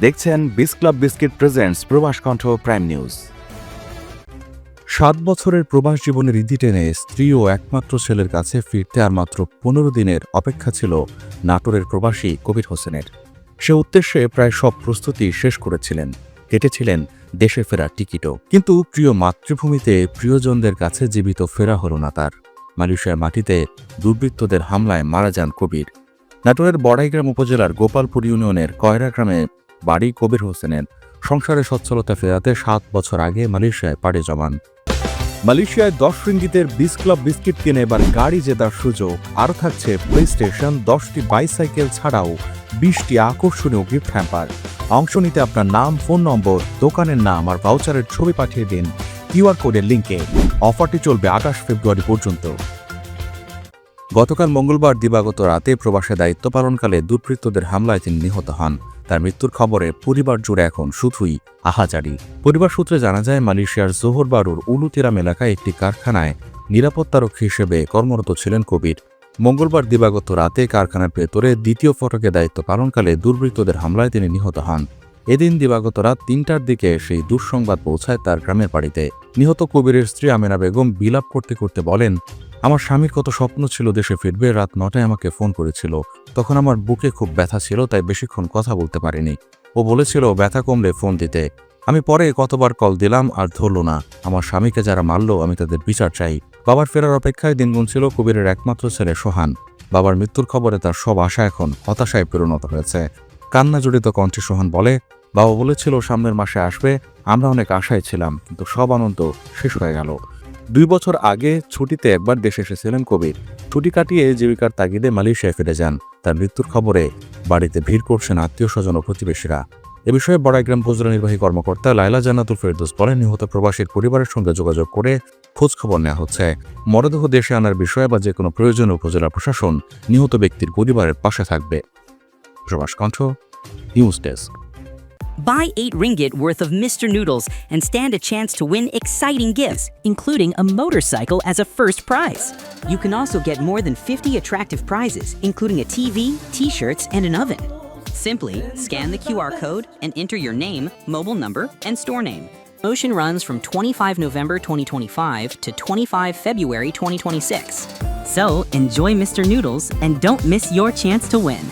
দেখছেন বিস club biscuit presents প্রবাস কণ্ঠ প্রাইম নিউজ। 7 বছরের প্রবাস জীবনের ইতি টেনে স্ত্রী ও একমাত্র ছেলের কাছে ফিরতে আর মাত্র 15 দিনের অপেক্ষা ছিল নাটোরের প্রবাসী কবির হোসেনের। সে উদ্দেশ্যে প্রায় সব প্রস্তুতি শেষ করেছিলেন, কেটেছিলেন দেশে ফেরার টিকিটও। কিন্তু প্রিয় মাতৃভূমিতে প্রিয়জনদের কাছে জীবিত ফেরা হল না তার। মালয়েশিয়ার মাটিতে দুর্বৃত্তদের হামলায় মারা যান কবির। নাটোরের বড়াইগ্রাম উপজেলার গোপালপুর ইউনিয়নের কয়রা গ্রামে বাড়ি কবির হোসেনের। সংসারে সচ্ছলতা ফেরাতে 7 বছর আগে মালয়েশিয়ায় পাড়ি জমান। মালয়েশিয়ায় 10 রিঙ্গিতের বিস ক্লাব বিস্কিট কিনে এবার গাড়ি জেতার সুযোগ। আরও থাকছে প্লে স্টেশন, 10টি বাইসাইকেল ছাড়াও 20টি আকর্ষণীয় গিফট হ্যাম্পার। অংশ নিতে আপনার নাম, ফোন নম্বর, দোকানের নাম আর ভাউচারের ছবি পাঠিয়ে দিন কিউআর কোডের লিঙ্কে। অফারটি চলবে 28 ফেব্রুয়ারি পর্যন্ত। গতকাল মঙ্গলবার দিবাগত রাতে প্রবাসে দায়িত্ব পালনকালে দুর্বৃত্তদের হামলায় তিনি নিহত হন। তার মৃত্যুর খবরে পরিবার জুড়ে এখন শুধুই আহাজারি। পরিবার সূত্রে জানা যায়, মালয়েশিয়ার জোহর বারুর উলুতিরাম এলাকায় একটি কারখানায় নিরাপত্তারক্ষী হিসেবে কর্মরত ছিলেন কবির। মঙ্গলবার দিবাগত রাতে কারখানার ভেতরে দ্বিতীয় ফটকে দায়িত্ব পালনকালে দুর্বৃত্তদের হামলায় তিনি নিহত হন। এদিন দিবাগত রাত 3টার দিকে সেই দুঃসংবাদ পৌঁছায় তার গ্রামের বাড়িতে। নিহত কবিরের স্ত্রী আমেনা বেগম বিলাপ করতে করতে বলেন, আমার স্বামীর কত স্বপ্ন ছিল দেশে ফিরবে। রাত 9টায় আমাকে ফোন করেছিল। তখন আমার বুকে খুব ব্যথা ছিল, তাই বেশিক্ষণ কথা বলতে পারিনি। ও বলেছিল ব্যথা কমলে ফোন দিতে। আমি পরে কতবার কল দিলাম আর ধরল না। আমার স্বামীকে যারা মারল আমি তাদের বিচার চাই। বাবার ফেরার অপেক্ষায় দিন গুনছিল কবিরের একমাত্র ছেলে সোহান। বাবার মৃত্যুর খবরে তার সব আশা এখন হতাশায় পরিণত হয়েছে। কান্না জড়িত কণ্ঠে সোহান বলে, বাবা বলেছিল সামনের মাসে আসবে। আমরা অনেক আশায় ছিলাম, কিন্তু সব আনন্দ শেষ হয়ে গেল। 2 বছর আগে ছুটিতে একবার দেশে এসেছিলেন কবির। ছুটি কাটিয়ে জীবিকার তাগিদে মালয়েশিয়ায় ফিরে যান। তার মৃত্যুর খবরে বাড়িতে ভিড় করছেন আত্মীয় স্বজন ও প্রতিবেশীরা। এ বিষয়ে বড়াইগ্রাম উপজেলা নির্বাহী কর্মকর্তা লাইলা জান্নাতুল ফেরদৌস বলেন, নিহত প্রবাসীর পরিবারের সঙ্গে যোগাযোগ করে খোঁজ খবর নেওয়া হচ্ছে। মরদেহ দেশে আনার বিষয়ে বা যে কোনো প্রয়োজনে উপজেলা প্রশাসন নিহত ব্যক্তির পরিবারের পাশে থাকবে। প্রবাস কণ্ঠ news desk. Buy 8 ringgit worth of Mr. Noodles and stand a chance to win exciting gifts, including a motorcycle as a first prize. You can also get more than 50 attractive prizes, including a TV, t-shirts, and an oven. Simply scan the QR code and enter your name, mobile number, and store name. Promotion runs from 25 November 2025 to 25 February 2026. So enjoy Mr. Noodles and don't miss your chance to win.